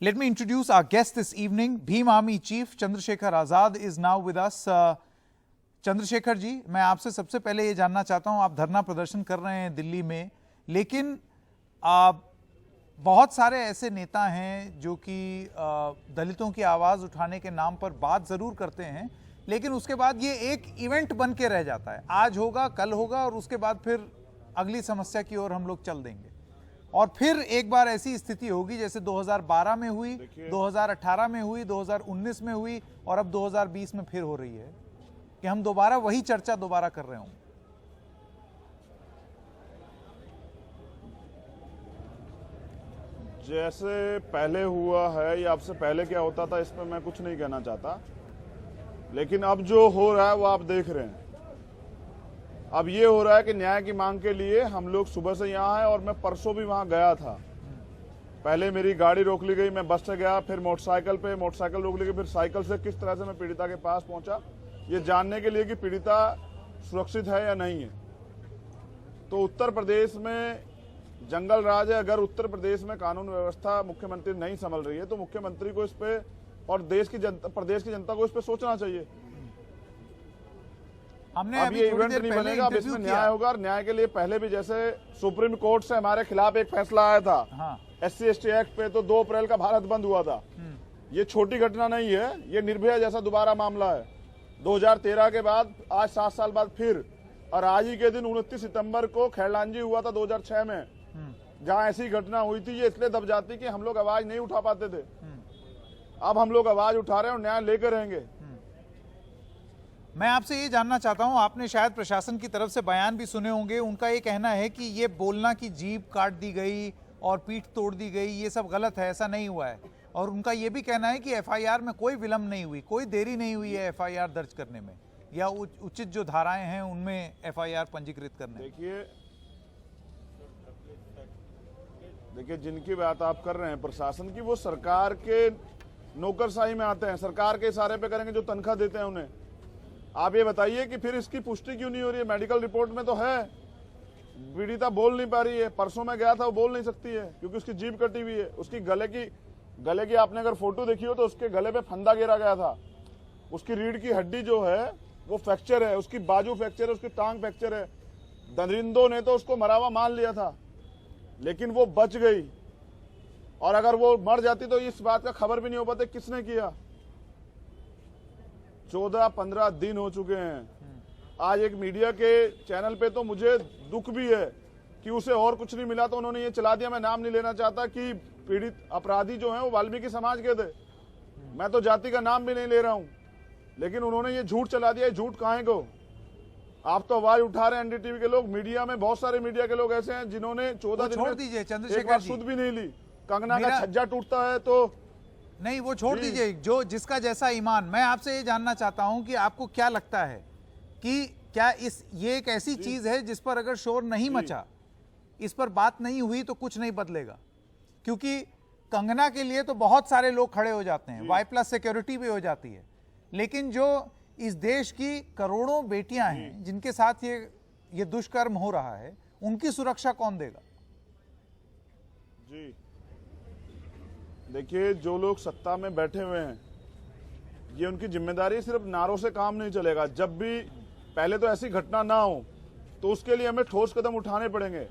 Let me introduce our guest this evening. Bhim Army Chief Chandrasekhar Azad is now with us. Chandrashekhar ji, मैं आपसे सबसे पहले ये जानना चाहता हूं, आप धरना प्रदर्शन कर रहे हैं दिल्ली में, लेकिन बहुत सारे ऐसे नेता हैं जो कि दलितों की आवाज़ उठाने के नाम पर बात ज़रूर करते हैं, लेकिन उसके बाद ये एक इवेंट बन के रह जाता है। आज होगा, कल होगा और उसके बाद फिर अगली समस्या की ओर हम लोग चल देंगे और फिर एक बार ऐसी स्थिति होगी जैसे 2012 में हुई, 2018 में हुई, 2019 में हुई और अब 2020 में फिर हो रही है कि हम दोबारा वही चर्चा दोबारा कर रहे हों। जैसे पहले हुआ है या आपसे पहले क्या होता था, इसमें मैं कुछ नहीं कहना चाहता, लेकिन अब जो हो रहा है वो आप देख रहे हैं। अब ये हो रहा है कि न्याय की मांग के लिए हम लोग सुबह से यहाँ हैं और मैं परसों भी वहाँ गया था। पहले मेरी गाड़ी रोक ली गई, मैं बस से गया, फिर मोटरसाइकिल रोक ली गई, फिर साइकिल से किस तरह से मैं पीड़िता के पास पहुंचा, ये जानने के लिए कि पीड़िता सुरक्षित है या नहीं है। तो उत्तर प्रदेश में जंगल राज है। अगर उत्तर प्रदेश में कानून व्यवस्था मुख्यमंत्री नहीं संभल रही है तो मुख्यमंत्री को इस पे और प्रदेश की जनता को इस पे सोचना चाहिए। हमने अब ये इवेंट नहीं बनेगा, अब इसमें न्याय होगा और न्याय के लिए पहले भी जैसे सुप्रीम कोर्ट से हमारे खिलाफ एक फैसला आया था SC/ST एक्ट पे, तो 2 अप्रैल का भारत बंद हुआ था। ये छोटी घटना नहीं है, ये निर्भया जैसा दोबारा मामला है। 2013 के बाद आज 7 साल बाद फिर, और आज ही के दिन 29 सितंबर को खैरलांजी हुआ था 2006 में, जहां ऐसी घटना हुई थी। ये इसलिए दब जाती कि हम लोग आवाज नहीं उठा पाते थे। अब हम लोग आवाज उठा रहे हैं और न्याय लेकर रहेंगे। मैं आपसे ये जानना चाहता हूं, आपने शायद प्रशासन की तरफ से बयान भी सुने होंगे। उनका ये कहना है कि ये बोलना कि जीभ काट दी गई और पीठ तोड़ दी गई, ये सब गलत है, ऐसा नहीं हुआ है। और उनका ये भी कहना है कि FIR में कोई विलंब नहीं हुई, कोई देरी नहीं हुई है FIR दर्ज करने में या उचित जो धाराएं हैं उनमें FIR पंजीकृत करने में। देखिए जिनकी बात आप कर रहे हैं प्रशासन की, वो सरकार के नौकरशाही में आते हैं, सरकार के इशारे पे करेंगे, जो तनख्वाह देते हैं उन्हें। आप ये बताइए कि फिर इसकी पुष्टि क्यों नहीं हो रही है? मेडिकल रिपोर्ट में तो है, पीड़िता बोल नहीं पा रही है। परसों में गया था, वो बोल नहीं सकती है क्योंकि उसकी जीभ कटी हुई है। उसकी गले की आपने अगर फोटो देखी हो तो उसके गले पे फंदा गिरा गया था। उसकी रीढ़ की हड्डी जो है वो फ्रैक्चर है, उसकी बाजू फ्रैक्चर है, उसकी टांग फ्रैक्चर है। दरिंदों ने तो उसको मरा हुआ मान लिया था, लेकिन वो बच गई। और अगर वो मर जाती तो इस बात का खबर भी नहीं हो पाते किसने किया। 14-15 दिन हो चुके हैं। आज एक मीडिया के चैनल पे तो मुझे दुख भी है कि उसे और कुछ नहीं मिला तो उन्होंने ये चला दिया। मैं नाम नहीं लेना चाहता कि पीड़ित अपराधी जो हैं वो वाल्मीकि समाज के थे, मैं तो जाति का नाम भी नहीं ले रहा हूं, लेकिन उन्होंने ये झूठ चला दिया। झूठ काहे को? आप तो आवाज उठा रहे हैं, NDTV के लोग, मीडिया में बहुत सारे मीडिया के लोग ऐसे हैं जिन्होंने 14 दिन में एक बार सुध भी नहीं ली। कंगना का छज्जा टूटता है तो नहीं, वो छोड़ दीजिए, जो जिसका जैसा ईमान। मैं आपसे ये जानना चाहता हूं कि आपको क्या लगता है कि क्या ये एक ऐसी चीज है जिस पर अगर शोर नहीं मचा, इस पर बात नहीं हुई तो कुछ नहीं बदलेगा? क्योंकि कंगना के लिए तो बहुत सारे लोग खड़े हो जाते हैं, Y+ सिक्योरिटी भी हो जाती है, लेकिन जो इस देश की करोड़ों बेटियां हैं जिनके साथ ये दुष्कर्म हो रहा है, उनकी सुरक्षा कौन देगा? जी देखिए, जो लोग सत्ता में बैठे हुए हैं, ये उनकी जिम्मेदारी। सिर्फ नारों से काम नहीं चलेगा। जब भी पहले तो ऐसी घटना ना हो तो उसके लिए हमें ठोस कदम उठाने पड़ेंगे।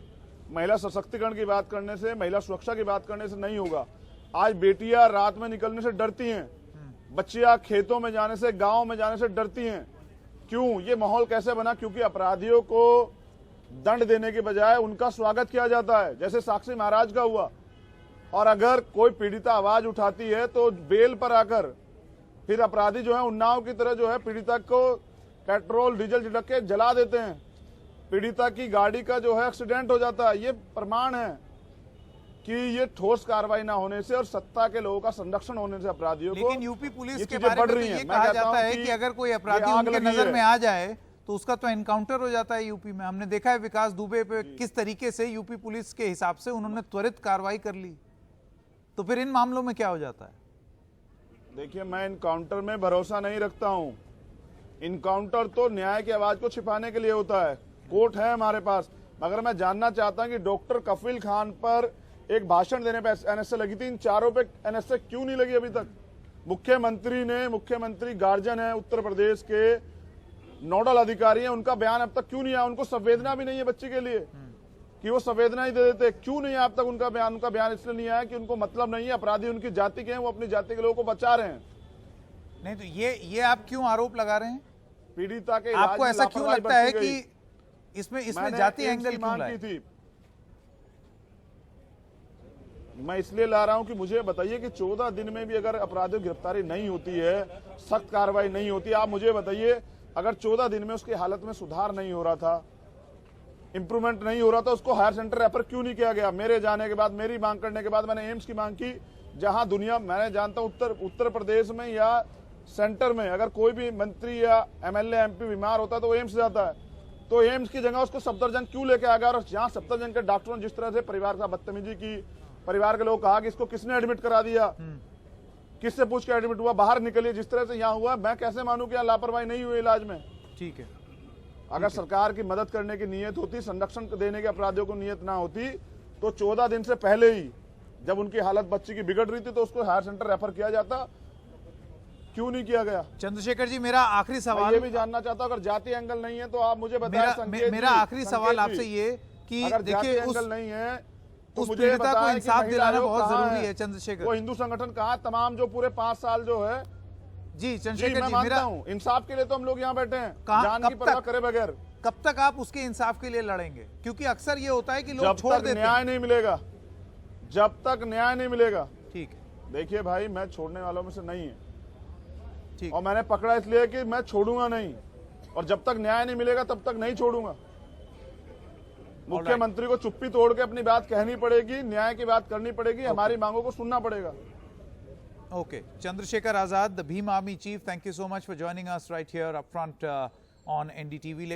महिला सशक्तिकरण की बात करने से, महिला सुरक्षा की बात करने से नहीं होगा। आज बेटियां रात में निकलने से डरती हैं, बच्चियां खेतों में जाने से, गाँव में जाने से डरती हैं। क्यों? ये माहौल कैसे बना? क्योंकि अपराधियों को दंड देने के बजाय उनका स्वागत किया जाता है, जैसे साक्षी महाराज का हुआ। और अगर कोई पीड़िता आवाज उठाती है तो बेल पर आकर फिर अपराधी जो है उन्नाव की तरह जो है पीड़िता को पेट्रोल डीजल छिड़क के जला देते हैं। पीड़िता की गाड़ी का जो है एक्सीडेंट हो जाता है। ये प्रमाण है कि ये ठोस कार्रवाई ना होने से और सत्ता के लोगों का संरक्षण होने से अपराधियों को, लेकिन यूपी पुलिस के बारे में तो ये कहा जाता है कि अगर कोई अपराधी उनके नजर में आ जाए तो उसका तो एनकाउंटर हो जाता है। यूपी में हमने देखा है विकास दुबे पे किस तरीके से यूपी पुलिस के हिसाब से उन्होंने त्वरित कार्रवाई कर ली। तो फिर इन मामलों में क्या हो जाता है? देखिए, मैं इनकाउंटर में भरोसा नहीं रखता हूं। इनकाउंटर तो न्याय की आवाज को छिपाने के लिए होता है। कोर्ट है हमारे पास, मगर मैं जानना चाहता हूं कि डॉक्टर कफील खान पर एक भाषण देने पे एनएसए लगी थी, इन चारों पे एनएसए क्यों नहीं लगी अभी तक? मुख्यमंत्री गार्जियन है उत्तर प्रदेश के, नोडल अधिकारी हैं, उनका बयान अब तक क्यों नहीं आया? उनको संवेदना भी नहीं है बच्चे के लिए कि वो संवेदना ही दे देते, क्यों नहीं है अब तक उनका बयान? उनका बयान इसलिए नहीं आया कि उनको मतलब नहीं है, अपराधी उनकी जाति के हैं, वो अपनी जाति के लोगों को बचा रहे हैं। नहीं तो ये आप क्यों आरोप लगा रहे हैं? पीड़िता के इलाज आपको में ऐसा क्यों लापरवाही लगता है बरती कि गई। इसमें मैंने जाति एम्स एंगल की क्यों मांग लाए? की थी। मैं इसलिए ला रहा हूं कि मुझे बताइए कि 14 दिन में भी अगर अपराधियों की गिरफ्तारी नहीं होती है, सख्त कार्रवाई नहीं होती, आप मुझे बताइए अगर 14 दिन में उसकी हालत में सुधार नहीं हो रहा था, इंप्रूवमेंट नहीं हो रहा था, उसको हायर सेंटर रेफर क्यों नहीं किया गया? मेरे जाने के बाद, मेरी मांग करने के बाद मैंने एम्स की मांग की, जहां दुनिया मैंने जानता हूं उत्तर प्रदेश में या सेंटर में अगर कोई भी मंत्री या एमएलए एमपी बीमार होता है तो एम्स जाता है, तो एम्स की जगह उसको सफदरजंग क्यों लेके आ गया? और जहां सफदरजंग के डॉक्टरों ने जिस तरह से परिवार का बदतमीजी की, परिवार के लोग कहा कि इसको किसने एडमिट करा दिया, किससे पूछ के एडमिट हुआ, बाहर निकलिए, जिस तरह से यहाँ हुआ, मैं कैसे मानूं कि यहाँ लापरवाही नहीं हुई इलाज में? ठीक है, अगर सरकार की मदद करने की नीयत होती, संरक्षण देने के अपराधियों को नीयत ना होती, तो 14 दिन से पहले ही जब उनकी हालत बच्ची की बिगड़ रही थी तो उसको हायर सेंटर रेफर किया जाता, क्यों नहीं किया गया? चंद्रशेखर जी मेरा आखिरी मैं सवाल ये भी जानना चाहता हूं, अगर जाति एंगल नहीं है तो आप मुझे बताएं। मेरा आखिरी सवाल आपसे ये कि अगर जाति देखिए एंगल नहीं है तो उस मुझे पीड़िता को बताएं कि इंसाफ महिला दिलाना आयोग बहुत कहाँ जरूरी है। चंद्रशेखर वो हिंदू संगठन कहाँ, तमाम जो पूरे 5 साल जो है, जी जी चंद्रशेखर मैं जी मानता मेरा हूँ इंसाफ के लिए तो हम लोग यहाँ बैठे हैं, कहाँ- जान कब की परवाह तक? करे बगैर। कब तक आप उसके इंसाफ के लिए लड़ेंगे? क्योंकि अक्सर ये होता है कि लोग जब छोड़ तक देते न्याय हैं। नहीं मिलेगा, जब तक न्याय नहीं मिलेगा। ठीक है, देखिए भाई, मैं छोड़ने वालों में से नहीं है, ठीक और मैंने पकड़ा इसलिए कि मैं छोड़ूंगा नहीं, और जब तक न्याय नहीं मिलेगा तब तक नहीं छोड़ूंगा। मुख्यमंत्री को चुप्पी तोड़ के अपनी बात कहनी पड़ेगी, न्याय की बात करनी पड़ेगी, हमारी मांगों को सुनना पड़ेगा। Okay. Chandrasekhar Azad, the Bhim Army Chief, thank you so much for joining us right here up front on NDTV.